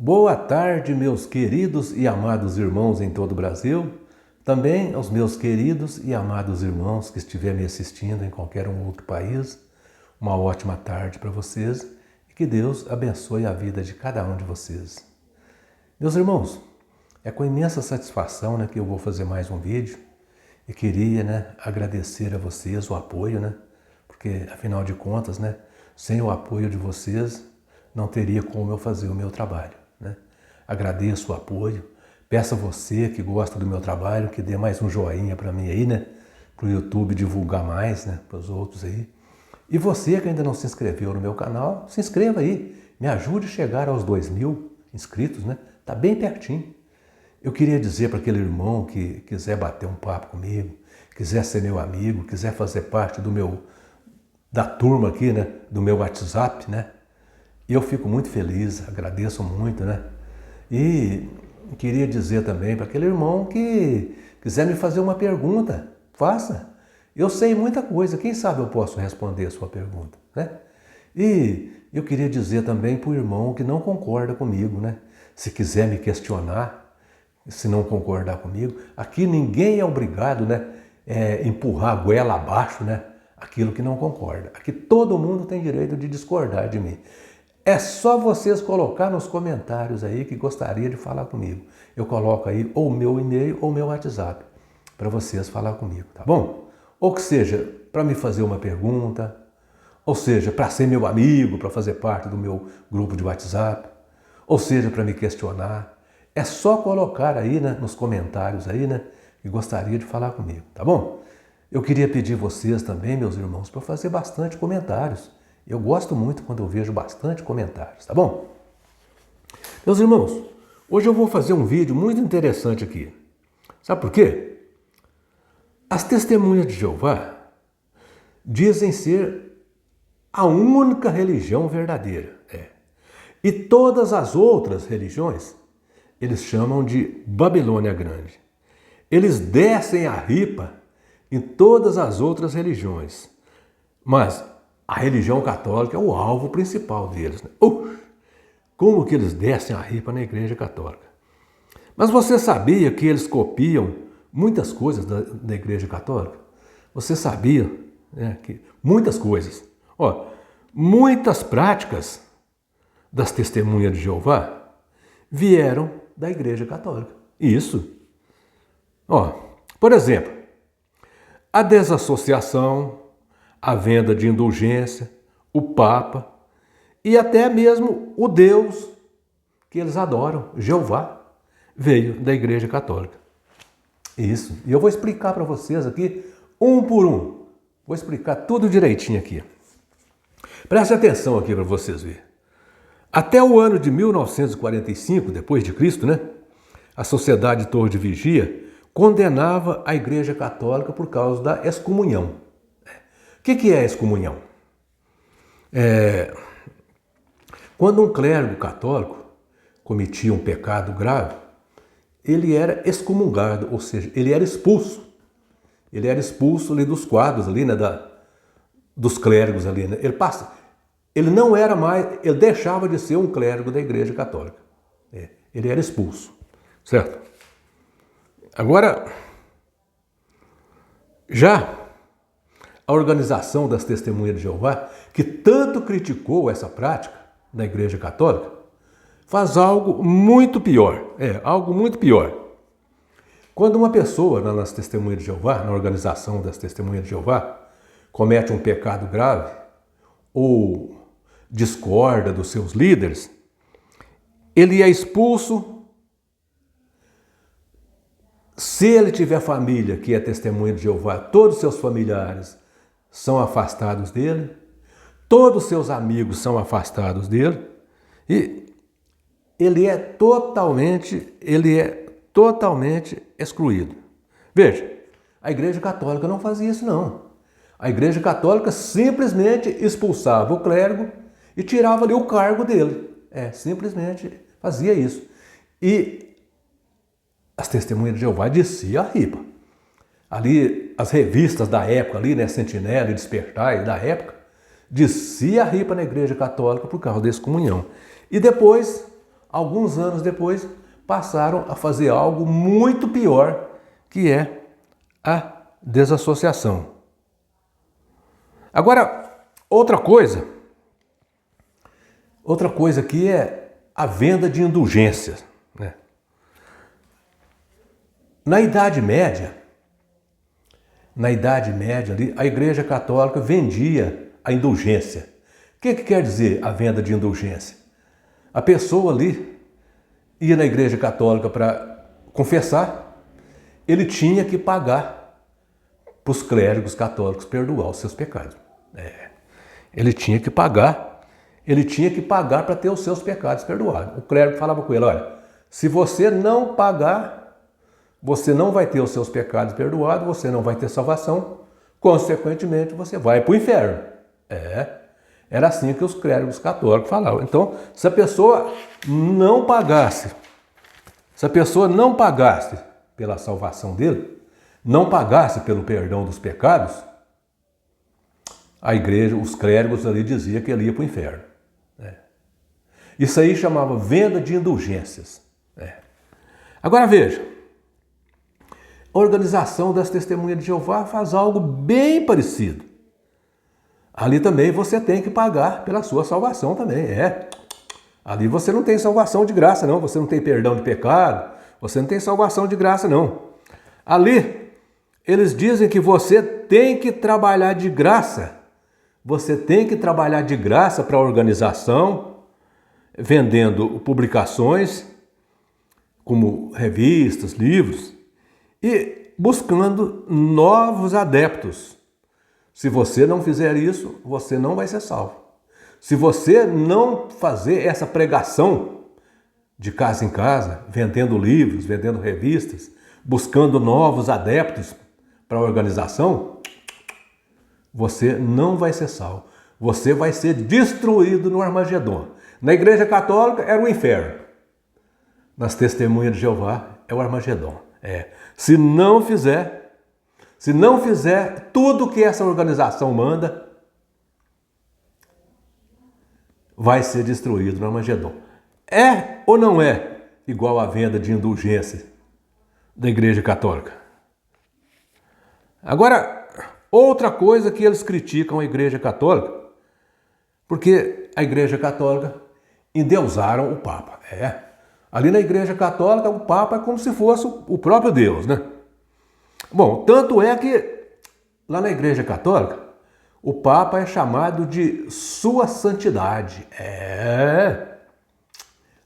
Boa tarde, meus queridos e amados irmãos em todo o Brasil, também aos meus queridos e amados irmãos que estiverem me assistindo em qualquer um outro país. Uma ótima tarde para vocês e que Deus abençoe a vida de cada um de vocês. Meus irmãos, é com imensa satisfação que eu vou fazer mais um vídeo e queria agradecer a vocês o apoio, porque afinal de contas, sem o apoio de vocês, não teria como eu fazer o meu trabalho. Agradeço o apoio, peço a você que gosta do meu trabalho que dê mais um joinha para mim aí, para o YouTube divulgar mais, para os outros aí. E você que ainda não se inscreveu no meu canal, se inscreva aí, me ajude a chegar aos 2.000 inscritos, Tá bem pertinho. Eu queria dizer para aquele irmão que quiser bater um papo comigo, quiser ser meu amigo, quiser fazer parte da turma aqui, do meu WhatsApp, E eu fico muito feliz, agradeço muito, E queria dizer também para aquele irmão que quiser me fazer uma pergunta, faça. Eu sei muita coisa, quem sabe eu posso responder a sua pergunta, E eu queria dizer também para o irmão que não concorda comigo, Se quiser me questionar, se não concordar comigo, aqui ninguém é obrigado, empurrar a goela abaixo, aquilo que não concorda. Aqui todo mundo tem direito de discordar de mim. É só vocês colocar nos comentários aí que gostaria de falar comigo. Eu coloco aí ou o meu e-mail ou o meu WhatsApp para vocês falar comigo, tá bom? Ou que seja, para me fazer uma pergunta, ou seja, para ser meu amigo, para fazer parte do meu grupo de WhatsApp, ou seja, para me questionar. É só colocar aí nos comentários aí, que gostaria de falar comigo, tá bom? Eu queria pedir vocês também, meus irmãos, para fazer bastante comentários. Eu gosto muito quando eu vejo bastante comentários, tá bom? Meus irmãos, hoje eu vou fazer um vídeo muito interessante aqui. Sabe por quê? As testemunhas de Jeová dizem ser a única religião verdadeira. E todas as outras religiões, eles chamam de Babilônia Grande. Eles descem a ripa em todas as outras religiões. Mas a religião católica é o alvo principal deles. Como que eles descem a ripa na Igreja Católica? Mas você sabia que eles copiam muitas coisas da Igreja Católica? Você sabia que muitas coisas, muitas práticas das testemunhas de Jeová vieram da Igreja Católica. Isso. Por exemplo, a desassociação, a venda de indulgência, o Papa e até mesmo o Deus que eles adoram, Jeová, veio da Igreja Católica. Isso. E eu vou explicar para vocês aqui, um por um. Vou explicar tudo direitinho aqui. Preste atenção aqui para vocês verem. Até o ano de 1945, depois de Cristo, a Sociedade de Torre de Vigia condenava a Igreja Católica por causa da excomunhão. O que é a excomunhão? Quando um clérigo católico cometia um pecado grave, ele era excomungado, ou seja, ele era expulso. Ele era expulso ali dos quadros, ali, dos clérigos ali. Ele não era mais, ele deixava de ser um clérigo da Igreja Católica. Ele era expulso, certo? Agora, já a Organização das Testemunhas de Jeová, que tanto criticou essa prática da Igreja Católica, faz algo muito pior. Algo muito pior. Quando uma pessoa nas Testemunhas de Jeová, na Organização das Testemunhas de Jeová, comete um pecado grave ou discorda dos seus líderes, ele é expulso. Se ele tiver família que é testemunha de Jeová, todos os seus familiares são afastados dele, todos os seus amigos são afastados dele, e ele é totalmente excluído. Veja, a Igreja Católica não fazia isso não. A Igreja Católica simplesmente expulsava o clérigo e tirava ali o cargo dele. Simplesmente fazia isso. E as testemunhas de Jeová desciam a ripa. Ali, as revistas da época, Sentinela e Despertar, da época, descia a ripa na Igreja Católica por causa da excomunhão. E depois, alguns anos depois, passaram a fazer algo muito pior, que é a desassociação. Agora, outra coisa aqui é a venda de indulgências, né? Na Idade Média ali, a Igreja Católica vendia a indulgência. O que quer dizer a venda de indulgência? A pessoa ali ia na Igreja Católica para confessar, ele tinha que pagar para os clérigos católicos perdoar os seus pecados. Ele tinha que pagar para ter os seus pecados perdoados. O clérigo falava com ele, olha, se você não pagar, você não vai ter os seus pecados perdoados, você não vai ter salvação, consequentemente você vai para o inferno. Era assim que os clérigos católicos falavam. Então, se a pessoa não pagasse pela salvação dele, não pagasse pelo perdão dos pecados, a igreja, os clérigos ali diziam que ele ia para o inferno. Isso aí chamava venda de indulgências. Agora veja, a organização das Testemunhas de Jeová faz algo bem parecido. Ali também você tem que pagar pela sua salvação também, Ali você não tem salvação de graça não, você não tem perdão de pecado, você não tem salvação de graça não. Ali, eles dizem que você tem que trabalhar de graça. Você tem que trabalhar de graça para a organização, vendendo publicações, como revistas, livros, e buscando novos adeptos. Se você não fizer isso, você não vai ser salvo. Se você não fazer essa pregação de casa em casa, vendendo livros, vendendo revistas, buscando novos adeptos para a organização, você não vai ser salvo. Você vai ser destruído no Armagedon. Na Igreja Católica era o inferno. Nas Testemunhas de Jeová é o Armagedon. Se não fizer tudo que essa organização manda, vai ser destruído no Armagedon. É ou não é igual à venda de indulgência da Igreja Católica? Agora, outra coisa que eles criticam a Igreja Católica, porque a Igreja Católica endeusaram o Papa. Ali na Igreja Católica o Papa é como se fosse o próprio Deus, né? Bom, tanto é que lá na Igreja Católica o Papa é chamado de Sua Santidade.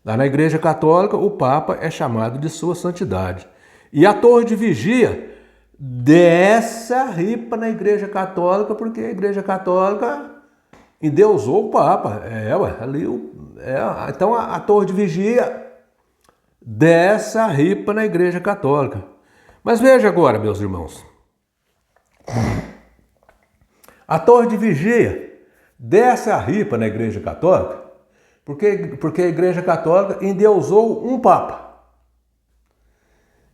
Lá na Igreja Católica o Papa é chamado de Sua Santidade. E a torre de vigia desce a ripa na Igreja Católica, porque a Igreja Católica endeusou o Papa. Então a torre de vigia desce a ripa na Igreja Católica. Mas veja agora, meus irmãos. A torre de vigia desce a ripa na Igreja Católica porque a Igreja Católica endeusou um Papa.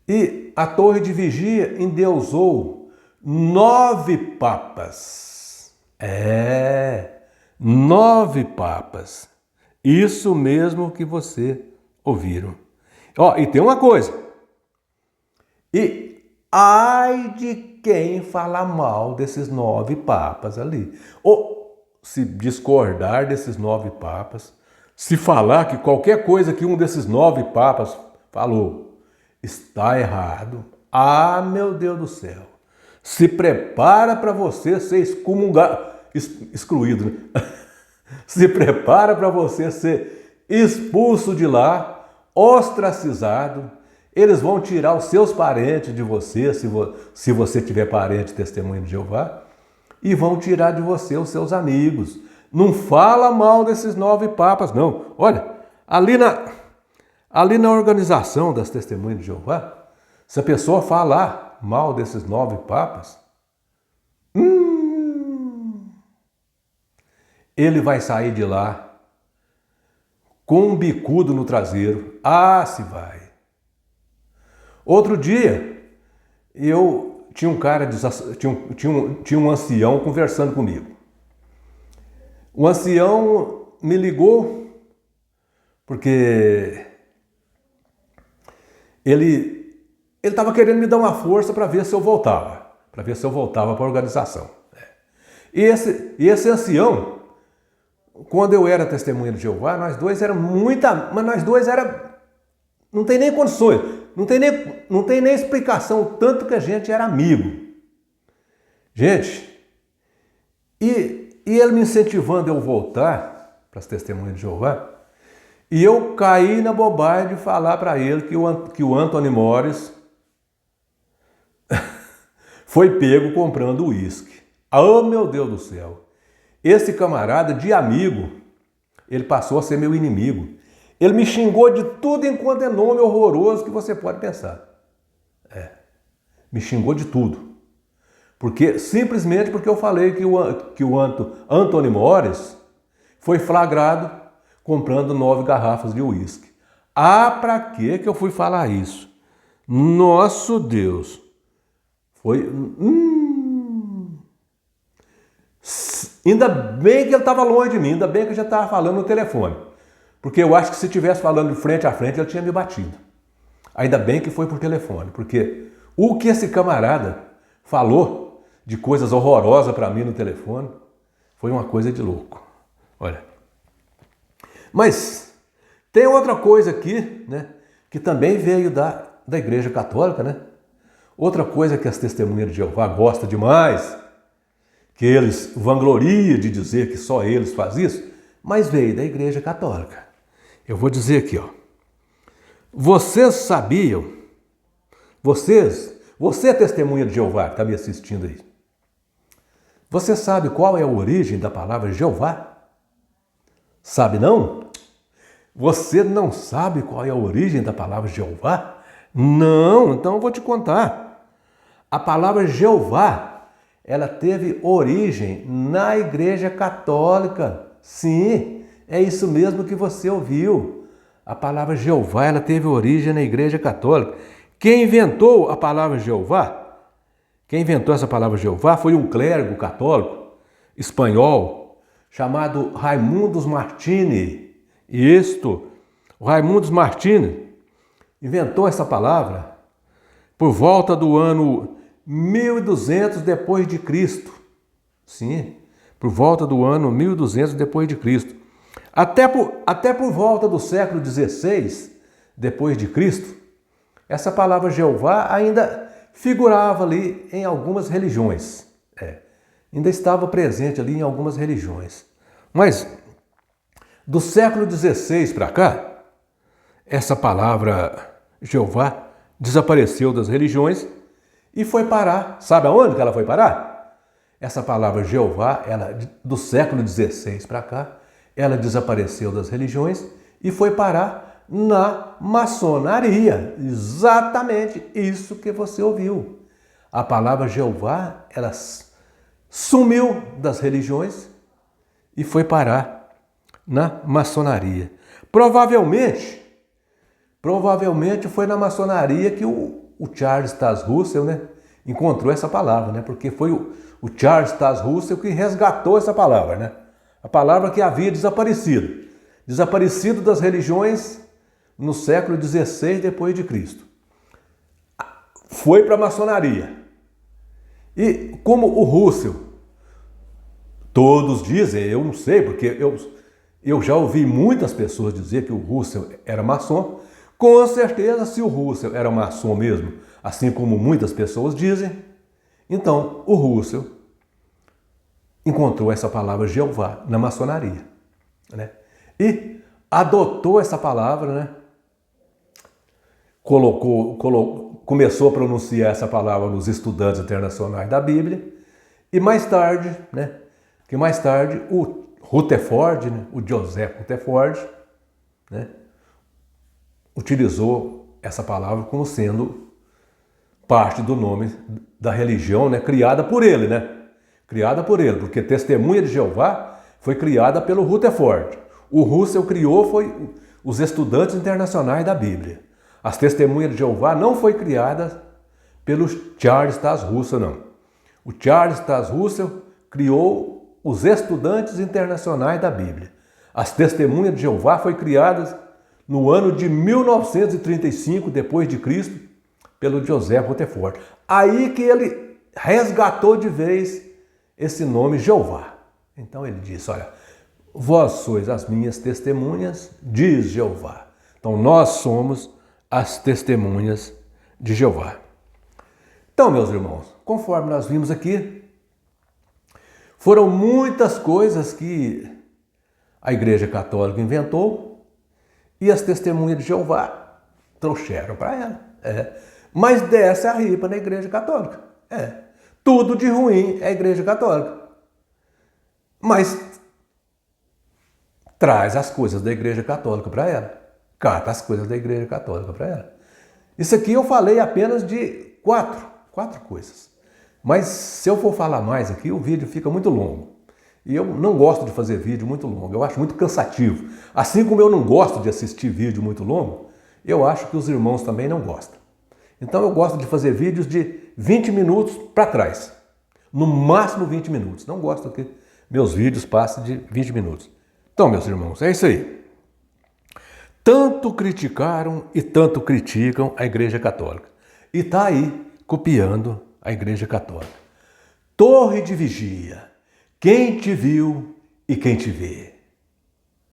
E a torre de vigia endeusou 9 papas. 9 papas. Isso mesmo que você ouviram. E tem uma coisa. E ai de quem falar mal desses 9 papas ali. Ou se discordar desses 9 papas, se falar que qualquer coisa que um desses 9 papas falou está errado. Meu Deus do céu. Se prepara para você ser excluído. Né? Se prepara para você ser expulso de lá, ostracizado. Eles vão tirar os seus parentes de você, se você tiver parente Testemunha de Jeová, e vão tirar de você os seus amigos. Não fala mal desses 9 papas, não. Olha, ali na organização das Testemunhas de Jeová, se a pessoa falar mal desses 9 papas, ele vai sair de lá com um bicudo no traseiro. Se vai. Outro dia, tinha um cara, tinha um ancião conversando comigo. O ancião me ligou porque ele estava querendo me dar uma força para ver se eu voltava, para a organização. E esse ancião, quando eu era testemunha de Jeová, nós dois era mas nós dois não tem nem condições, não tem nem explicação, o tanto que a gente era amigo. Gente, e ele me incentivando a eu voltar para as testemunhas de Jeová, e eu caí na bobagem de falar para ele que o Anthony Morris foi pego comprando uísque. Oh, meu Deus do céu! Esse camarada de amigo, ele passou a ser meu inimigo. Ele me xingou de tudo enquanto é nome horroroso que você pode pensar. Me xingou de tudo. Simplesmente porque eu falei que o Anthony Morris foi flagrado comprando 9 garrafas de uísque. Para que eu fui falar isso? Nosso Deus! Foi... Ainda bem que ele estava longe de mim, ainda bem que eu já estava falando no telefone. Porque eu acho que se estivesse falando de frente a frente, ele tinha me batido. Ainda bem que foi por telefone, porque o que esse camarada falou de coisas horrorosas para mim no telefone foi uma coisa de louco. Olha. Mas tem outra coisa aqui, né, que também veio da Igreja Católica, né? Outra coisa que as testemunhas de Jeová gostam demais, que eles vangloriam de dizer que só eles fazem isso, mas veio da Igreja Católica. Eu vou dizer aqui, ó. Vocês sabiam, você é testemunha de Jeová que está me assistindo aí. Você sabe qual é a origem da palavra Jeová? Sabe não? Você não sabe qual é a origem da palavra Jeová? Não, então eu vou te contar. A palavra Jeová, ela teve origem na Igreja Católica. Sim, é isso mesmo que você ouviu. A palavra Jeová, ela teve origem na Igreja Católica. Quem inventou a palavra Jeová? Quem inventou essa palavra Jeová foi um clérigo católico espanhol chamado Raimundos Martini. O Raimundos Martini inventou essa palavra por volta do ano 1200 depois de Cristo. Sim, por volta do ano 1200 depois de Cristo. Até por volta do século XVI depois de Cristo, essa palavra Jeová ainda figurava ali em algumas religiões. Ainda estava presente ali em algumas religiões. Mas do século XVI para cá, essa palavra Jeová desapareceu das religiões e foi parar. Sabe aonde que ela foi parar? Essa palavra Jeová, do século XVI para cá, ela desapareceu das religiões e foi parar na maçonaria. Exatamente isso que você ouviu. A palavra Jeová, ela sumiu das religiões e foi parar na maçonaria. Provavelmente foi na maçonaria que o Charles Taze Russell, né, encontrou essa palavra, né, porque foi o Charles Taze Russell que resgatou essa palavra, né, a palavra que havia desaparecido das religiões no século XVI depois de Cristo. Foi para a maçonaria. E como o Russell, todos dizem, eu não sei, porque eu já ouvi muitas pessoas dizer que o Russell era maçom. Com certeza, se o Russell era maçom mesmo, assim como muitas pessoas dizem, então o Russell encontrou essa palavra Jeová na maçonaria, né? E adotou essa palavra, né? Começou a pronunciar essa palavra nos estudantes internacionais da Bíblia, e mais tarde, o Rutherford, né, o Joseph Rutherford, né, utilizou essa palavra como sendo parte do nome da religião, né, criada por ele, porque Testemunha de Jeová foi criada pelo Rutherford. O Russell criou foi os estudantes internacionais da Bíblia. As Testemunhas de Jeová não foi criada pelo Charles Taze Russell, não. O Charles Taze Russell criou os estudantes internacionais da Bíblia. As Testemunhas de Jeová foi criadas no ano de 1935 depois de Cristo, pelo José Rutherford. Aí que ele resgatou de vez esse nome Jeová. Então ele disse, olha, vós sois as minhas testemunhas, diz Jeová. Então nós somos as testemunhas de Jeová. Então, meus irmãos, conforme nós vimos aqui, foram muitas coisas que a Igreja Católica inventou e as testemunhas de Jeová trouxeram para ela. Mas desce a ripa na Igreja Católica. Tudo de ruim é a Igreja Católica. Mas traz as coisas da Igreja Católica para ela. Cata as coisas da Igreja Católica para ela. Isso aqui eu falei apenas de quatro coisas. Mas se eu for falar mais aqui, o vídeo fica muito longo. E eu não gosto de fazer vídeo muito longo, eu acho muito cansativo. Assim como eu não gosto de assistir vídeo muito longo, eu acho que os irmãos também não gostam. Então eu gosto de fazer vídeos de 20 minutos para trás. No máximo 20 minutos. Não gosto que meus vídeos passem de 20 minutos. Então, meus irmãos, é isso aí. Tanto criticaram e tanto criticam a Igreja Católica. E está aí copiando a Igreja Católica. Torre de vigia. Quem te viu e quem te vê.